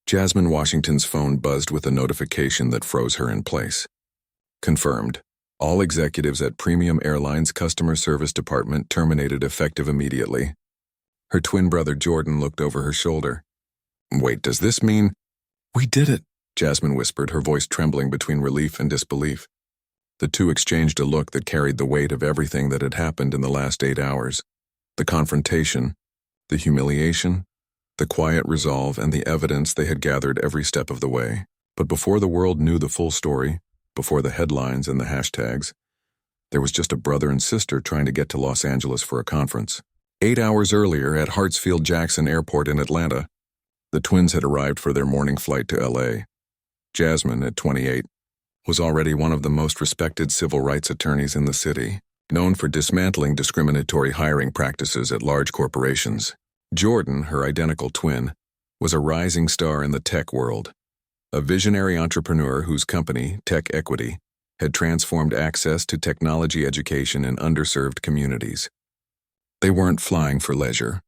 Jasmine Washington's phone buzzed with a notification that froze her in place. Confirmed. All executives at Premium Airline's customer service department terminated effective immediately. Her twin brother Jordan looked over her shoulder. Wait, does this mean? We did it, Jasmine whispered, her voice trembling between relief and disbelief. The two exchanged a look that carried the weight of everything that had happened in the last 8 hours. The confrontation, the humiliation, the quiet resolve, and the evidence they had gathered every step of the way. But before the world knew the full story, before the headlines and the hashtags, there was just a brother and sister trying to get to Los Angeles for a conference. 8 hours earlier at Hartsfield-Jackson Airport in Atlanta, the twins had arrived for their morning flight to LA. Jasmine, at 28, was already one of the most respected civil rights attorneys in the city, known for dismantling discriminatory hiring practices at large corporations. Jordan, her identical twin, was a rising star in the tech world, a visionary entrepreneur whose company, Tech Equity, had transformed access to technology education in underserved communities. They weren't flying for leisure.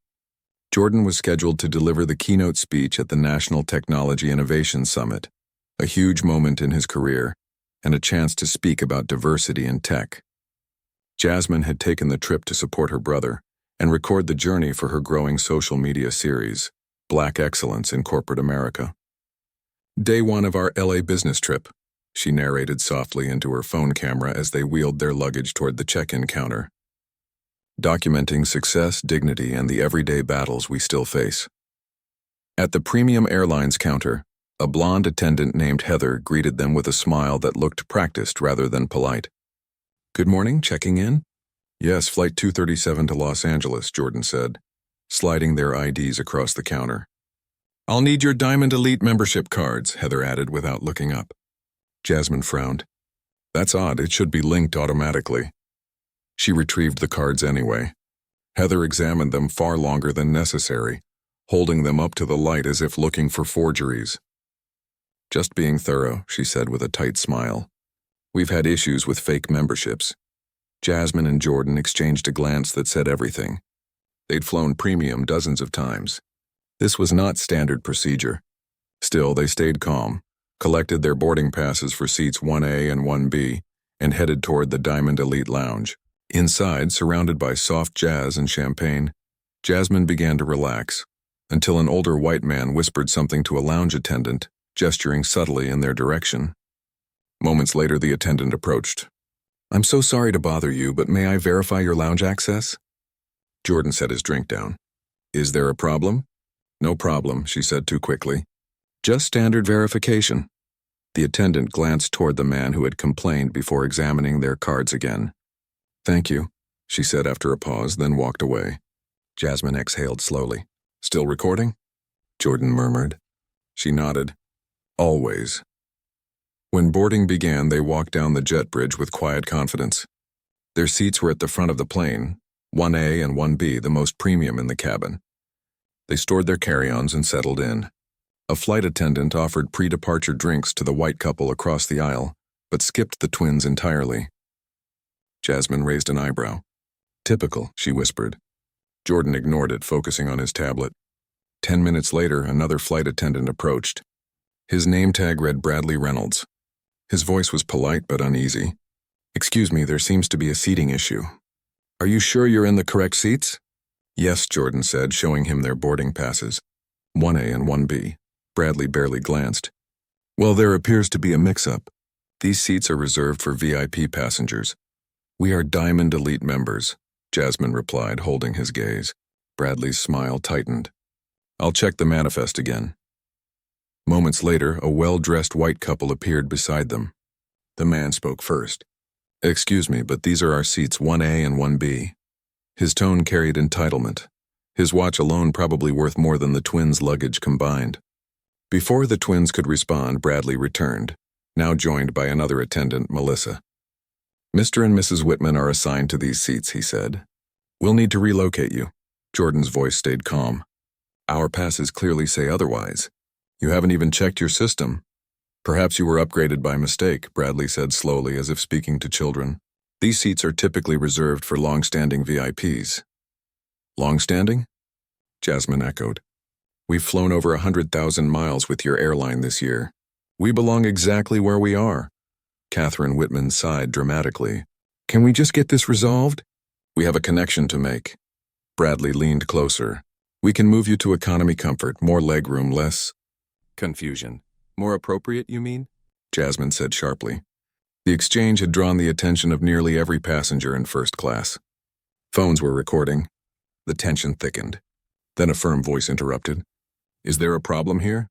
Jordan was scheduled to deliver the keynote speech at the National Technology Innovation Summit, a huge moment in his career, and a chance to speak about diversity in tech. Jasmine had taken the trip to support her brother and record the journey for her growing social media series, Black Excellence in Corporate America. Day 1 of our LA business trip, she narrated softly into her phone camera as they wheeled their luggage toward the check-in counter. Documenting success, dignity, and the everyday battles we still face. At the Premium Airlines counter, a blonde attendant named Heather greeted them with a smile that looked practiced rather than polite. Good morning, checking in? Yes, Flight 237 to Los Angeles, Jordan said, sliding their IDs across the counter. I'll need your Diamond Elite membership cards, Heather added without looking up. Jasmine frowned. That's odd, it should be linked automatically. She retrieved the cards anyway. Heather examined them far longer than necessary, holding them up to the light as if looking for forgeries. Just being thorough, she said with a tight smile. We've had issues with fake memberships. Jasmine and Jordan exchanged a glance that said everything. They'd flown Premium dozens of times. This was not standard procedure. Still, they stayed calm, collected their boarding passes for seats 1A and 1B, and headed toward the Diamond Elite Lounge. Inside, surrounded by soft jazz and champagne, Jasmine began to relax, until an older white man whispered something to a lounge attendant, gesturing subtly in their direction. Moments later, the attendant approached. I'm so sorry to bother you, but may I verify your lounge access? Jordan set his drink down. Is there a problem? No problem, she said too quickly. Just standard verification. The attendant glanced toward the man who had complained before examining their cards again. Thank you, she said after a pause, then walked away. Jasmine exhaled slowly. Still recording? Jordan murmured. She nodded. Always. When boarding began, they walked down the jet bridge with quiet confidence. Their seats were at the front of the plane, 1A and 1B, the most premium in the cabin. They stored their carry-ons and settled in. A flight attendant offered pre-departure drinks to the white couple across the aisle, but skipped the twins entirely. Jasmine raised an eyebrow. Typical, she whispered. Jordan ignored it, focusing on his tablet. 10 minutes later, another flight attendant approached. His name tag read Bradley Reynolds. His voice was polite but uneasy. Excuse me, there seems to be a seating issue. Are you sure you're in the correct seats? Yes, Jordan said, showing him their boarding passes. 1A and 1B. Bradley barely glanced. Well, there appears to be a mix-up. These seats are reserved for VIP passengers. We are Diamond Elite members, Jasmine replied, holding his gaze. Bradley's smile tightened. I'll check the manifest again. Moments later, a well-dressed white couple appeared beside them. The man spoke first. Excuse me, but these are our seats 1A and 1B. His tone carried entitlement. His watch alone probably worth more than the twins' luggage combined. Before the twins could respond, Bradley returned, now joined by another attendant, Melissa. Mr. and Mrs. Whitman are assigned to these seats, he said. We'll need to relocate you. Jordan's voice stayed calm. Our passes clearly say otherwise. You haven't even checked your system. Perhaps you were upgraded by mistake, Bradley said slowly as if speaking to children. These seats are typically reserved for long-standing VIPs. Long-standing? Jasmine echoed. We've flown over 100,000 miles with your airline this year. We belong exactly where we are." Catherine Whitman sighed dramatically. "Can we just get this resolved? We have a connection to make." Bradley leaned closer. "We can move you to economy comfort, more legroom, less confusion. More appropriate, you mean?" Jasmine said sharply. The exchange had drawn the attention of nearly every passenger in first class. Phones were recording. The tension thickened. Then a firm voice interrupted. "Is there a problem here?"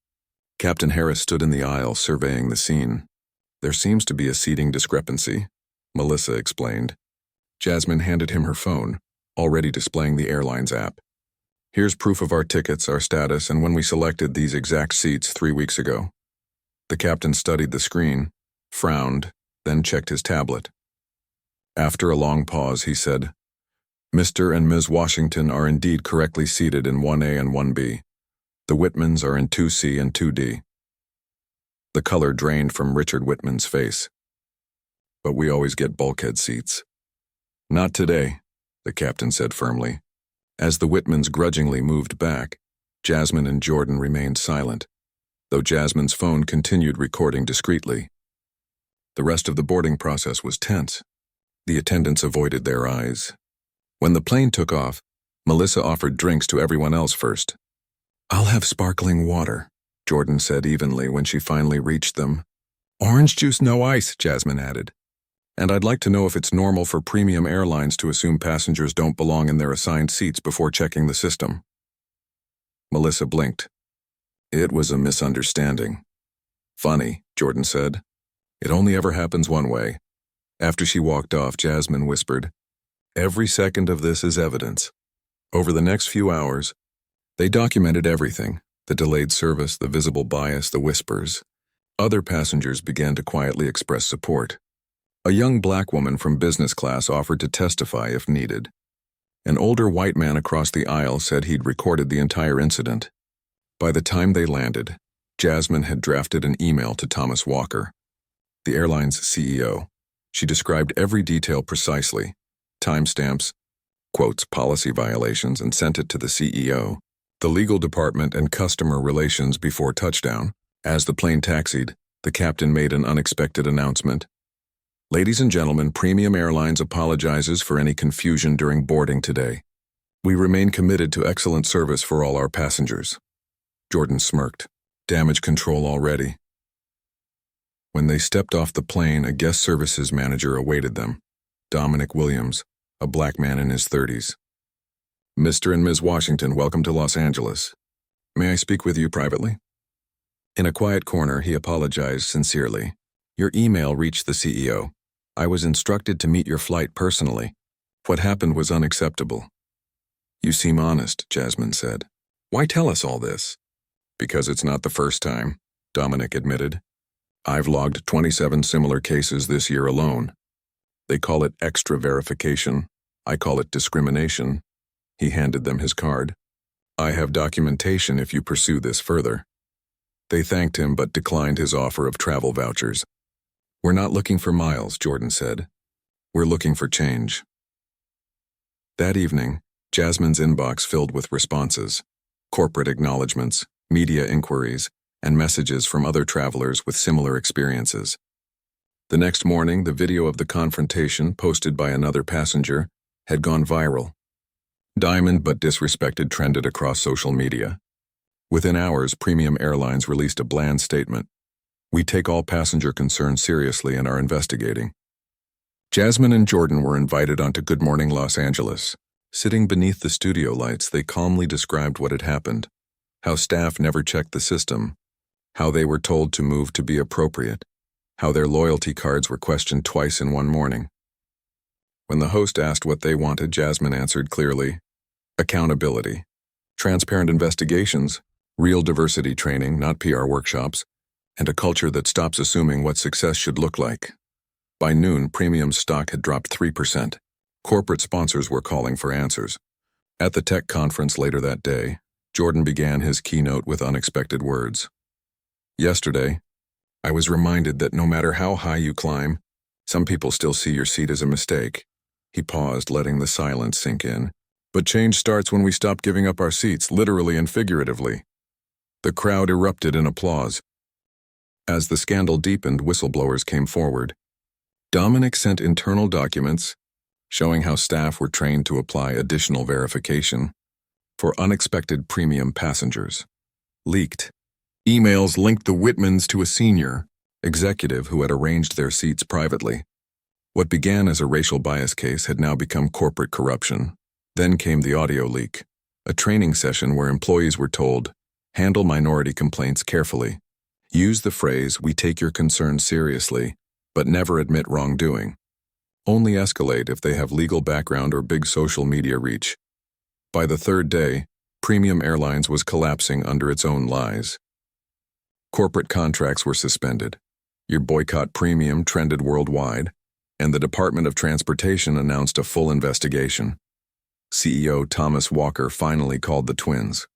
Captain Harris stood in the aisle, surveying the scene. "There seems to be a seating discrepancy," Melissa explained. Jasmine handed him her phone, already displaying the airline's app. "Here's proof of our tickets, our status, and when we selected these exact seats 3 weeks ago." The captain studied the screen, frowned, then checked his tablet. After a long pause, he said, "Mr. and Ms. Washington are indeed correctly seated in 1A and 1B. The Whitmans are in 2C and 2D. The color drained from Richard Whitman's face. "But we always get bulkhead seats." "Not today," the captain said firmly. As the Whitmans grudgingly moved back, Jasmine and Jordan remained silent, though Jasmine's phone continued recording discreetly. The rest of the boarding process was tense. The attendants avoided their eyes. When the plane took off, Melissa offered drinks to everyone else first. "I'll have sparkling water," Jordan said evenly when she finally reached them. "Orange juice, no ice," Jasmine added. "And I'd like to know if it's normal for premium airlines to assume passengers don't belong in their assigned seats before checking the system." Melissa blinked. "It was a misunderstanding." "Funny," Jordan said. "It only ever happens one way." After she walked off, Jasmine whispered, "Every second of this is evidence." Over the next few hours, they documented everything: the delayed service, the visible bias, the whispers. Other passengers began to quietly express support. A young black woman from business class offered to testify if needed. An older white man across the aisle said he'd recorded the entire incident. By the time they landed, Jasmine had drafted an email to Thomas Walker, the airline's CEO. She described every detail precisely, timestamps, quotes, policy violations, and sent it to the CEO, the legal department, and customer relations before touchdown. As the plane taxied, the captain made an unexpected announcement. "Ladies and gentlemen, Premium Airlines apologizes for any confusion during boarding today. We remain committed to excellent service for all our passengers." Jordan smirked. Damage control already. When they stepped off the plane, a guest services manager awaited them, Dominic Williams, a black man in his 30s. "Mr. and Ms. Washington, welcome to Los Angeles. May I speak with you privately?" In a quiet corner, he apologized sincerely. "Your email reached the CEO. I was instructed to meet your flight personally. What happened was unacceptable." "You seem honest," Jasmine said. "Why tell us all this?" "Because it's not the first time," Dominic admitted. "I've logged 27 similar cases this year alone. They call it extra verification. I call it discrimination." He handed them his card. "I have documentation if you pursue this further." They thanked him but declined his offer of travel vouchers. "We're not looking for miles," Jordan said. "We're looking for change." That evening, Jasmine's inbox filled with responses, corporate acknowledgments, media inquiries, and messages from other travelers with similar experiences. The next morning, the video of the confrontation, posted by another passenger, had gone viral. Diamond but disrespected trended across social media. Within hours, Premium Airlines released a bland statement. "We take all passenger concerns seriously and are investigating." Jasmine and Jordan were invited onto Good Morning Los Angeles. Sitting beneath the studio lights, they calmly described what had happened, how staff never checked the system, how they were told to move to be appropriate, how their loyalty cards were questioned twice in one morning. When the host asked what they wanted, Jasmine answered clearly, "Accountability, transparent investigations, real diversity training, not PR workshops, and a culture that stops assuming what success should look like." By noon, Premium's stock had dropped 3%. Corporate sponsors were calling for answers. At the tech conference later that day, Jordan began his keynote with unexpected words. "Yesterday, I was reminded that no matter how high you climb, some people still see your seat as a mistake." He paused, letting the silence sink in. "But change starts when we stop giving up our seats, literally and figuratively." The crowd erupted in applause. As the scandal deepened, whistleblowers came forward. Dominic sent internal documents showing how staff were trained to apply additional verification for unexpected premium passengers. Leaked. Emails linked the Whitmans to a senior executive who had arranged their seats privately. What began as a racial bias case had now become corporate corruption. Then came the audio leak, a training session where employees were told, handle minority complaints carefully. Use the phrase, we take your concerns seriously, but never admit wrongdoing. Only escalate if they have legal background or big social media reach. By the third day, Premium Airlines was collapsing under its own lies. Corporate contracts were suspended. Your boycott premium trended worldwide, and the Department of Transportation announced a full investigation. CEO Thomas Walker finally called the twins.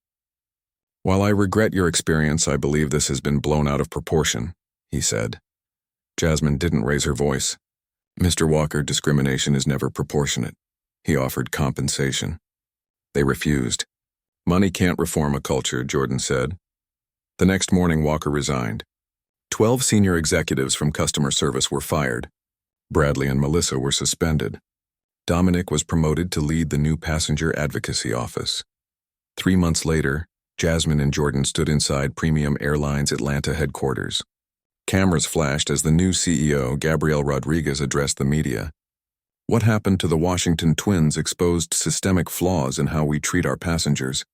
While I regret your experience, I believe this has been blown out of proportion, he said. Jasmine didn't raise her voice. Mr. Walker, discrimination is never proportionate. He offered compensation. They refused. Money can't reform a culture, Jordan said. The next morning, Walker resigned. 12 senior executives from customer service were fired. Bradley and Melissa were suspended. Dominic was promoted to lead the new passenger advocacy office. 3 months later, Jasmine and Jordan stood inside Premium Airlines Atlanta headquarters. Cameras flashed as the new CEO, Gabrielle Rodriguez, addressed the media. What happened to the Washington twins exposed systemic flaws in how we treat our passengers.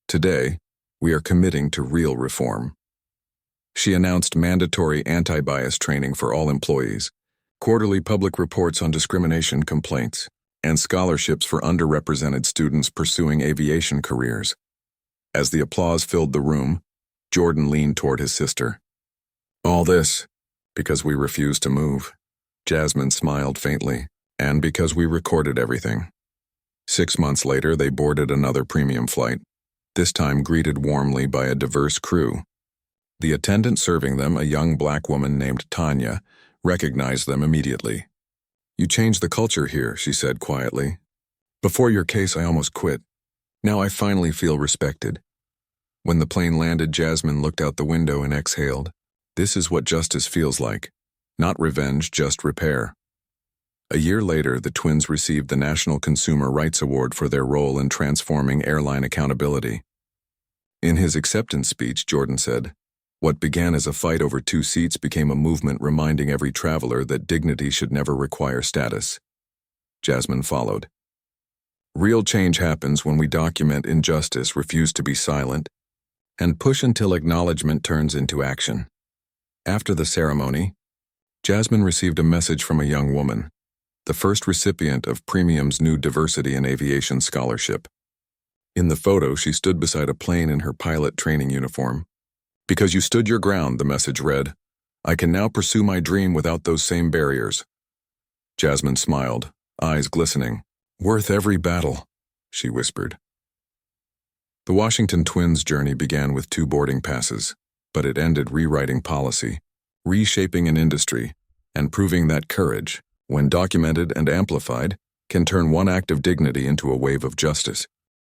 Today, we are committing to real reform. She announced mandatory anti-bias training for all employees, quarterly public reports on discrimination complaints, and scholarships for underrepresented students pursuing aviation careers. As the applause filled the room, Jordan leaned toward his sister. All this, because we refused to move. Jasmine smiled faintly, and because we recorded everything. 6 months later, they boarded another premium flight, this time greeted warmly by a diverse crew. The attendant serving them, a young black woman named Tanya, recognized them immediately. You changed the culture here, she said quietly. Before your case, I almost quit. Now I finally feel respected. When the plane landed, Jasmine looked out the window and exhaled. This is what justice feels like. Not revenge, just repair. A year later, the twins received the National Consumer Rights Award for their role in transforming airline accountability. In his acceptance speech, Jordan said, what began as a fight over 2 seats became a movement reminding every traveler that dignity should never require status. Jasmine followed. Real change happens when we document injustice, refuse to be silent, and push until acknowledgement turns into action. After the ceremony, Jasmine received a message from a young woman, the first recipient of Premium's new Diversity in Aviation Scholarship. In the photo, she stood beside a plane in her pilot training uniform. Because you stood your ground, the message read, I can now pursue my dream without those same barriers. Jasmine smiled, eyes glistening. Worth every battle, she whispered. The Washington twins' journey began with 2 boarding passes, but it ended rewriting policy, reshaping an industry, and proving that courage, when documented and amplified, can turn one act of dignity into a wave of justice.